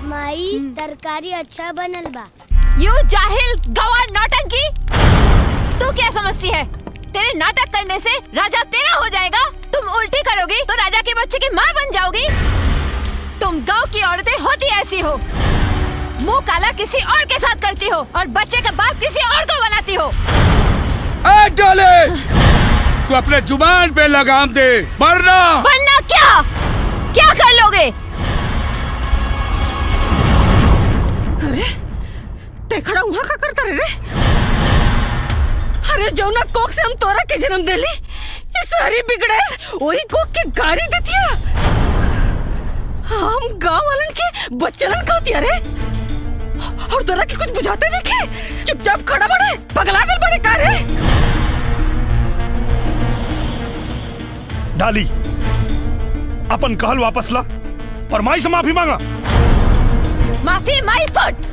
माई तरकारी अच्छा बनल बा। यू जाहिल गवार नौटंकी, तू क्या समझती है? तेरे नाटक करने से राजा तेरा हो जाएगा। तुम उल्टी करोगी तो राजा के बच्चे की माँ बन जाओगी। तुम गांव की औरतें होती ऐसी हो, मुंह काला किसी और के साथ करती हो और बच्चे का बाप किसी और को बनाती हो। डाले, तू अपने जुबान पे लगाम दे, वरना क्या क्या कर लोगे? अरे ते खड़ा वहाँ का करता रे? अरे जौना कोक से हम तोरा के जन्म देली, ये सारी बिगड़े वही कोक के गाड़ी देती है। हम गांव वालन के बच्चलन कहती है रे, और तोरा के कुछ बुझाते नहीं के चुपचाप खड़ा बड़े पगला गल बड़े का रे। डाली, अपन कहल वापस ला और माई से माफी मांगा। माफी माई फुट।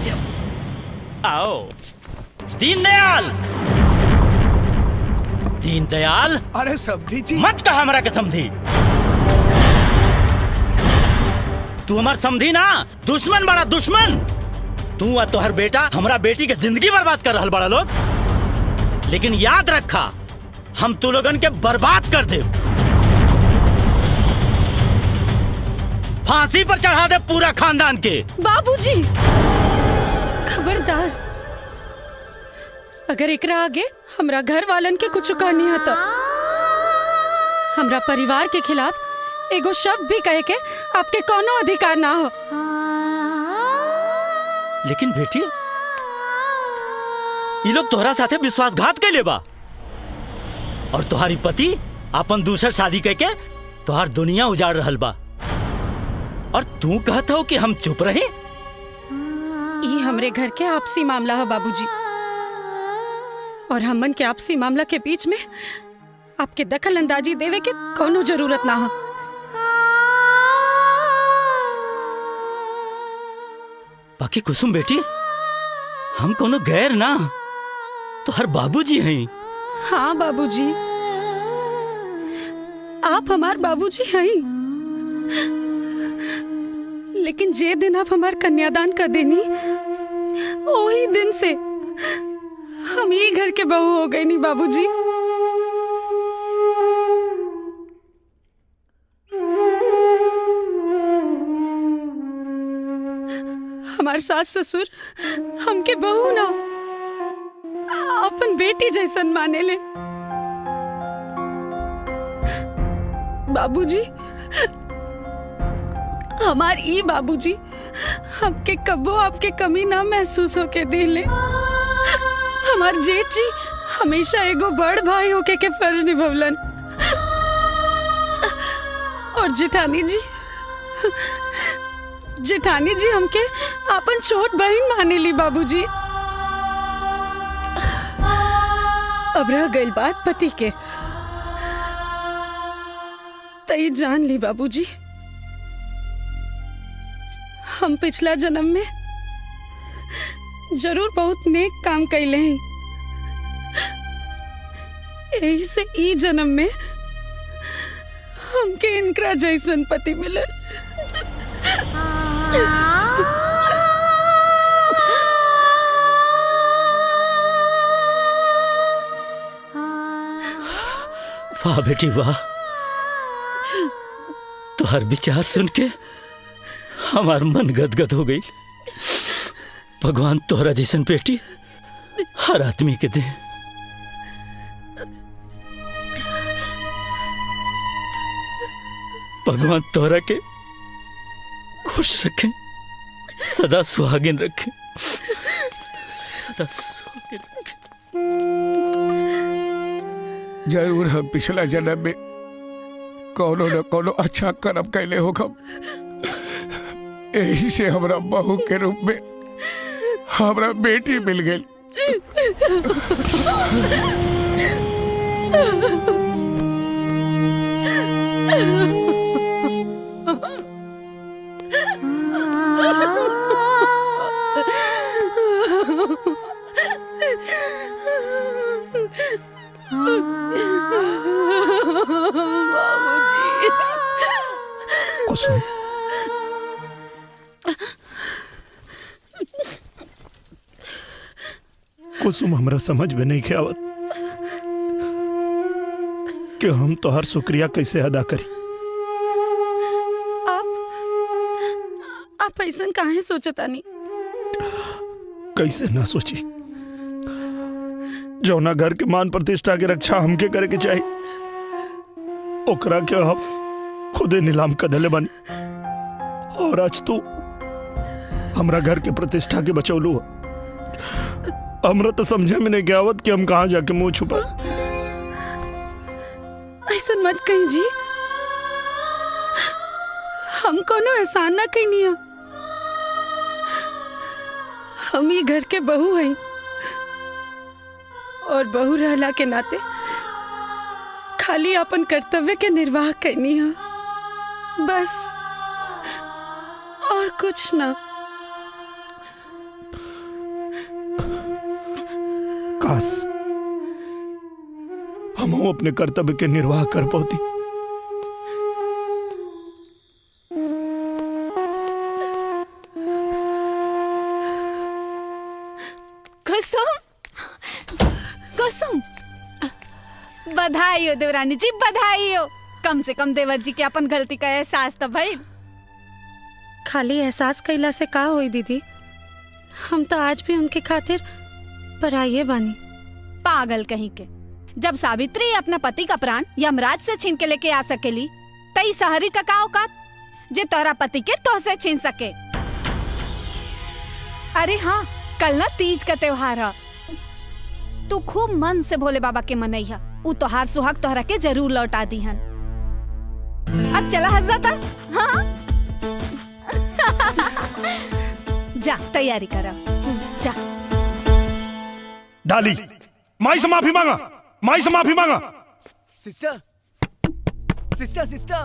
यस, आओ दीनदयाल। दीनदयाल, अरे समधी जी, मत कहा हमरा के समधी। तू हमार समधी ना, दुश्मन बड़ा दुश्मन। तू और तोहर बेटा हमरा बेटी के जिंदगी बर्बाद कर रहल बड़ा लोग। लेकिन याद रखा, हम तू लोगन के बर्बाद कर दे, फांसी पर चढ़ा दे पूरा खानदान के। बाबूजी खबरदार, अगर एकरा आगे हमरा घर वालन के कुछ कहनी है तो हमरा परिवार के खिलाफ एगो शब्द भी कहे के आपके कोनो अधिकार ना हो। लेकिन बेटी, ये लोग तोहरा साथे विश्वासघात कैले बा और तुम्हारी पति अपन दूसर शादी करके तोहार दुनिया उजाड़ रहल बा, और तू कहता हो कि हम चुप रहे। ये हमरे घर के आपसी मामला है बाबूजी, और हमन के आपसी मामला के बीच में आपके दखल अंदाजी देवे के कोनो जरूरत ना हो। बाकी कुसुम बेटी, हम कोनो गैर ना, तो हर बाबूजी हैं। हाँ बाबूजी, आप हमार बाबूजी हैं, लेकिन जे दिन आप हमार कन्यादान कर देनी, वही दिन से हम ये घर के बहू हो गए नहीं बाबूजी। हमार सास ससुर हमके बहू ना, अपन बेटी जैसन माने ले। बाबूजी, हमार ई बाबूजी हमके कबो आपके कमी ना महसूस होके दिले। हमार जेठ जी हमेशा एगो बड़ भाई होके के फर्ज निभवलन, और जेठानी जी हमके अपन छोट बहन माने ली बाबूजी। अब रह गई बात पति के, तई जान ली बाबूजी, हम पिछला जन्म में जरूर बहुत नेक काम कैले हैं, यही से ई जन्म में हमके इनकरा जैसन पति मिले। वाह बेटी वाह, तुहार विचार सुन के हमार मन गदगद हो गई। भगवान तोहरा जैसन बेटी हर आदमी के दे। भगवान तोहरा के खुश रखे, सदा सुहागिन रखे, सदा सुहागिन रखे। जरूर हम पिछला जन्म में कोनो न कोनो अच्छा कर्म कैले होगम, यही से हमरा बहू के रूप में हमरा बेटी मिल गई। बाबूजी कुसुम। कुसुम हमरा समझ में नहीं आवत कि हम तोहर शुक्रिया कैसे अदा करी। आप ऐसा काहे सोचतानी? कैसे ना सोची, जौना घर के मान प्रतिष्ठा के रक्षा हमके करे के चाहिए, ओकरा के हम खुदे नीलाम कर देले बानी। और आज तू हमरा घर के प्रतिष्ठा के बचौलू हो। हमरा तो समझे में नहीं आवत कि हम कहाँ जाके मुंह छुपा। ऐसा मत कहीं जी, हम कोनो एहसान ना कहीं। हम ये घर के बहू हैं और बहू रहला के नाते खाली अपन कर्तव्य के निर्वाह करनी है, बस, और कुछ ना। काश हम अपने कर्तव्य के निर्वाह कर पाती। कुसुम, बधाई हो देवरानी जी, बधाई हो। कम से कम देवर जी के अपन गलती का एहसास तो भाई। खाली एहसास कैला से का होई दीदी, हम तो आज भी उनके खातिर पराये बानी। पागल कहीं के, जब सावित्री अपना पति का प्राण यमराज से छीन के लेके आ सकेली, तई सहरी का का औकात जे तोरा पति के तो से छीन सके। अरे हाँ, कल ना तीज का त्योहार है, तू खूब मन से भोले बाबा के मनैया, उ तोहार सुहाग तोहरा के जरूर लौटा दी हन। अब चला हजरता, हाँ जा तैयारी करा, जा। डाली, माई से माफी मांगा, माई से माफी मांगा। सिस्टर, सिस्टर, सिस्टर,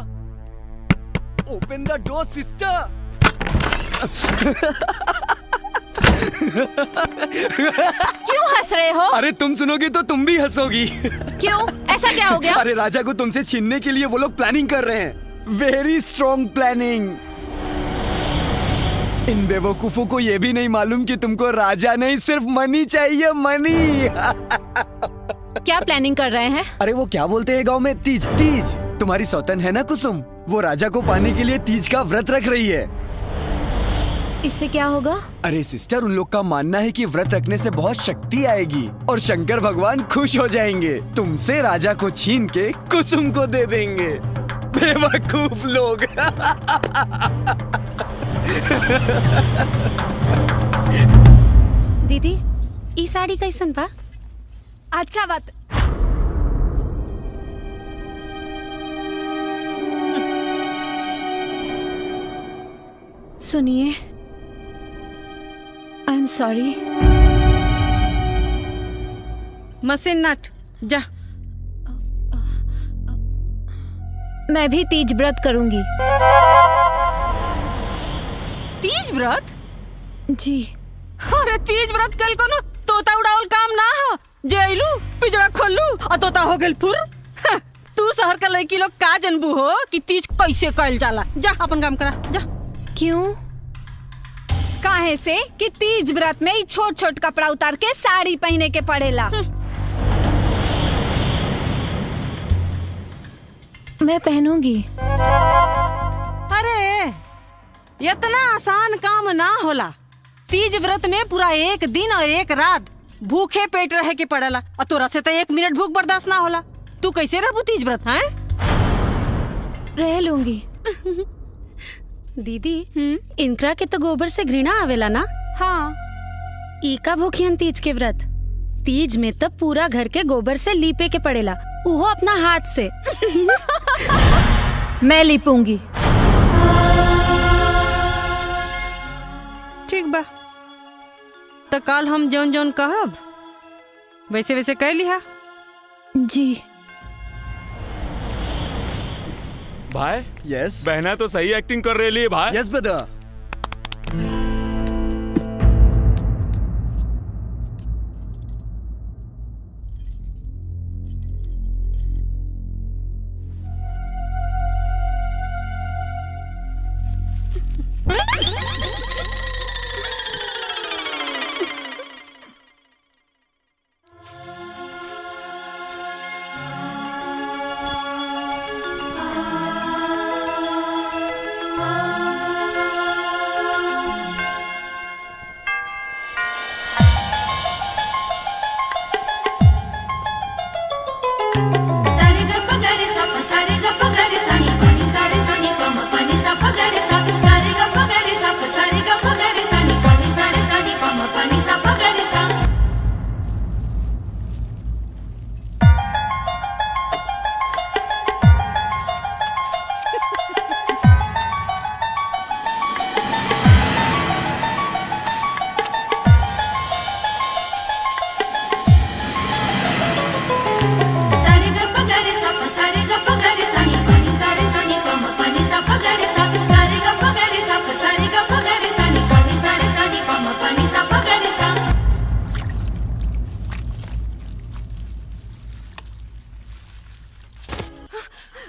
ओपन द डोर सिस्टर। क्यों हंस रहे हो? अरे तुम सुनोगी तो तुम भी हंसोगी। क्यों, ऐसा क्या हो गया? अरे राजा को तुमसे छीनने के लिए वो लोग प्लानिंग कर रहे हैं, वेरी स्ट्रॉन्ग प्लानिंग। इन बेवकूफों को ये भी नहीं मालूम कि तुमको राजा नहीं सिर्फ मनी चाहिए, मनी। क्या प्लानिंग कर रहे हैं? अरे वो क्या बोलते हैं गांव में, तीज। तीज तुम्हारी सौतन है ना कुसुम, वो राजा को पाने के लिए तीज का व्रत रख रही है। इससे क्या होगा? अरे सिस्टर, उन लोग का मानना है कि व्रत रखने से बहुत शक्ति आएगी और शंकर भगवान खुश हो जाएंगे, तुमसे राजा को छीन के कुसुम को दे देंगे। बेवकूफ लोग। दीदी, ई साड़ी कैसन बा? अच्छा बात। सुनिए, आई एम सॉरी। मशीन नट, जा। मैं भी तीज व्रत करूंगी। तीज व्रत? जी। अरे तीज व्रत कल को ना तोता उड़ावल काम ना हो, जेलू पिजड़ा खोलू और तोता हो गेल फुर। तू शहर का लड़की लोग का जनबू हो कि तीज कैसे कल जाला। जा अपन काम करा, जा। क्यों? काहे से कि तीज व्रत में छोट छोट कपड़ा उतार के साड़ी पहने के पड़ेला। मैं पहनूंगी। अरे इतना आसान काम ना होला। तीज व्रत में पूरा एक दिन और एक रात भूखे पेट रहे के पड़ेला और तोरा से तो 1 मिनट भूख बर्दाश्त ना होला। तू कैसे रहबू तीज व्रत? हैं? रह लूंगी। दीदी, इनकरा के तो गोबर से घृणा आवेला ना? हाँ। ई का भूखियन तीज के व्रत? तीज में तो पूरा घर के गोबर से लीपे के पड़ेला, उहो अपना हाथ से। मैं लीपूंगी। ठीक बा, तो कल हम जौन जौन कहब वैसे वैसे कह लिहा। जी। भाई, यस बहना तो सही एक्टिंग कर रही है भाई। Yes brother.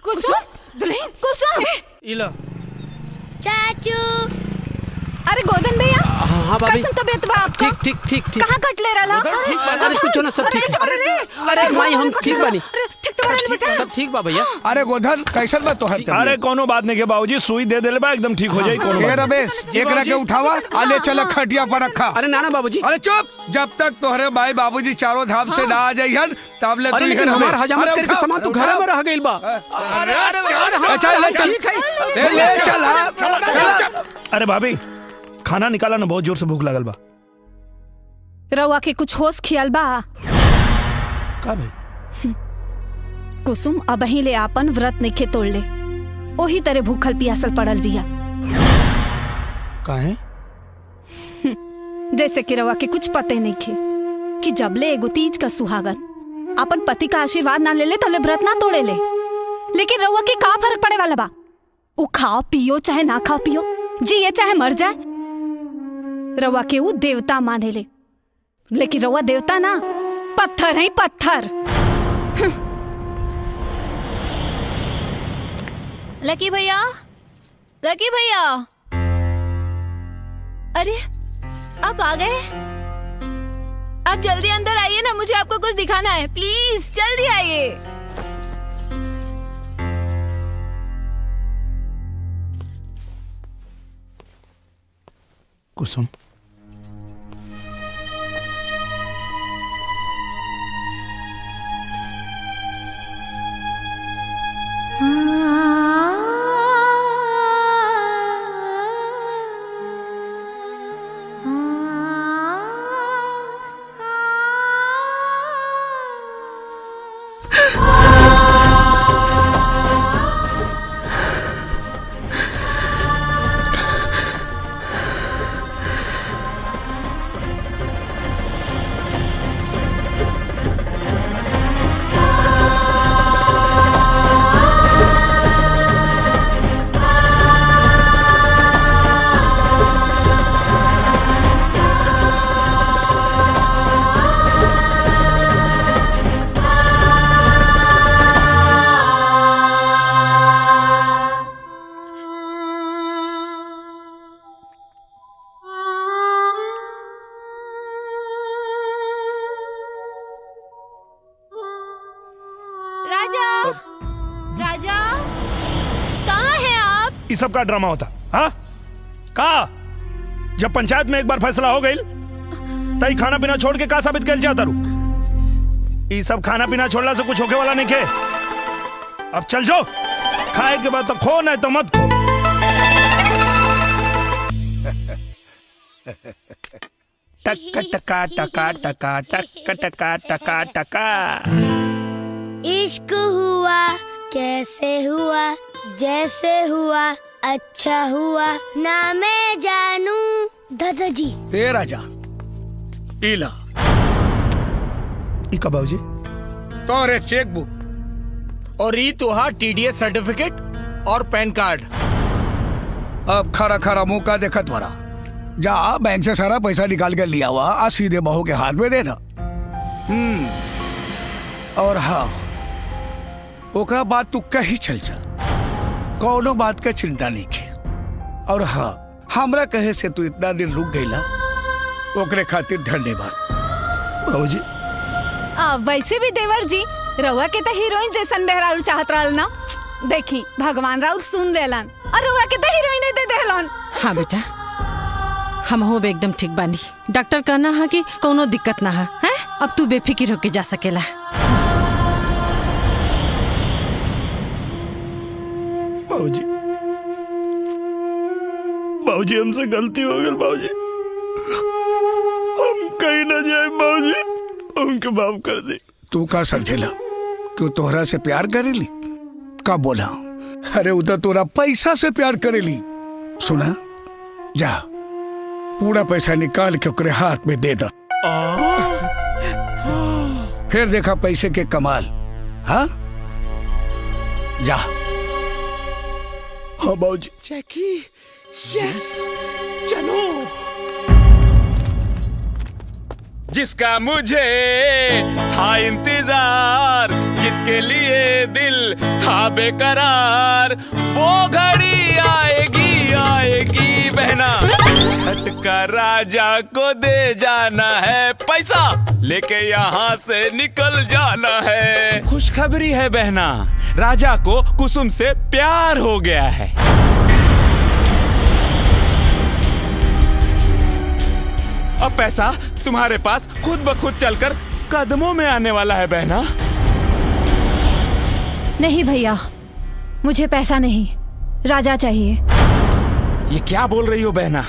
कुसुम दुल्हन कुसुम इला चाचू अरे गोदन भैया हाँ भाभी कैसन तबीयत बा आपका? ठीक ठीक ठीक ठीक कहाँ कट ले रहा? ठीक बा अरे कुछ ना सब ठीक अरे माई हम ठीक बानी ठीक तो बा बेटा। सब ठीक बा भैया अरे गोधन कैसन बा तोहर तबीयत? अरे कोनो बात नहीं के बाबूजी, सुई दे देले बा एकदम ठीक हो जाई। कोनो ए बात रमेश एकरा के उठावा आले चल खटिया पर रखा। अरे नाना बाबूजी अरे चुप, जब तक तोहरे भाई बाबूजी चारों धाम से ना आ जाइहन तब ले अरे तू लेकिन इधर हमार रहे। हजामत अरे करके उठा, सामान तो उठा। घर में रह गइल बा अरे चल चल ठीक है ले चल। अरे भाभी खाना निकाला ना, बहुत जोर से भूख लगल बा। रउआ के कुछ होश खियाल बा? का भाई? कुसुम अबही ले आपन व्रत निखे तोड़ ले, ओही तरह भूखल पियासल पड़ल बिया। काहे? जैसे कि रउआ के कुछ पते नहीं खे कि जबले एगो तीज का सुहागन अपन पति का आशीर्वाद ना ले ले तबले व्रत ना तोड़े ले। लेकिन रउआ के का फर्क पड़े वाला बा? वो खाओ पियो चाहे ना खाओ पियो, जिए चाहे मर जाए, रउआ के वो देवता माने ले। लेकिन रउआ देवता ना, पत्थर है पत्थर। लकी भैया, लकी भैया, अरे आप आ गए? आप जल्दी अंदर आइए ना, मुझे आपको कुछ दिखाना है, प्लीज जल्दी आइए। कुसुम राजा, कहाँ हैं आप? ये सब का ड्रामा होता? हाँ का जब पंचायत में एक बार फैसला हो गई तई खाना पीना छोड़ के का साबित कर जाता रू? ये सब खाना पीना छोड़ला से कुछ होके वाला नहीं के। अब चल जाओ, खाए के बाद तो खो, नहीं तो मत खो। टका टका टका टका टका टका टका टका। इश्क हुआ कैसे हुआ, जैसे हुआ अच्छा हुआ, ना मैं जानू। दादाजी ए राजा इला इका बाबूजी तोरे चेक बुक और ई तुहार टीडीएस सर्टिफिकेट और पैन कार्ड। अब खरा खरा मुंह का देखत वरा, जा बैंक से सारा पैसा निकाल के लिया हुआ आज सीधे बहू के हाथ में देना। और हाँ ओकरा बात तू कहीं चल जा, कौनो बात का चिंता नहीं की। और हाँ हमरा कहे से तू इतना दिन रुक गईला, ओकरे खातिर धन्यवाद। बाबूजी वैसे भी देवर जी रउआ के तो हीरोइन जैसन मेहरारू चाहत रहल ना। देखी भगवान राउत सुन लेलन और रउआ के तो हीरोइन दे देलन। हाँ बेटा, हम हो एकदम ठीक बानी। डॉक्टर कहना है कि कोनो दिक्कत ना है, हैं? अब तू बेफिक्र होके जा सकेला। बाबूजी बाबूजी हमसे गलती हो गई बाबूजी, हम कहीं ना जाए बाबूजी, उनके माफ कर दे। तू का समझेला क्यों तोहरा से प्यार करेली? का बोला? अरे उधर तोरा पैसा से प्यार करेली। सुना, जा पूरा पैसा निकाल के ओकरे हाथ में दे दा, फिर देखा पैसे के कमाल। हाँ जा। हाँ बाबूजी। जैकी यस चलो। जिसका मुझे था इंतजार, जिसके लिए दिल था बेकरार, वो घड़ी आएगी आएगी बहना, झटका राजा को दे जाना है, पैसा लेके यहाँ से निकल जाना है। खुशखबरी है बहना, राजा को कुसुम से प्यार हो गया है। अब पैसा तुम्हारे पास खुद ब खुद चलकर कदमों में आने वाला है बहना। नहीं भैया, मुझे पैसा नहीं, राजा चाहिए। ये क्या बोल रही हो बहना?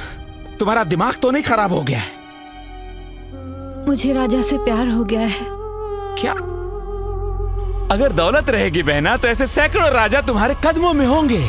तुम्हारा दिमाग तो नहीं खराब हो गया है? मुझे राजा से प्यार हो गया है। क्या? अगर दौलत रहेगी बहना तो ऐसे सैकड़ों राजा तुम्हारे कदमों में होंगे।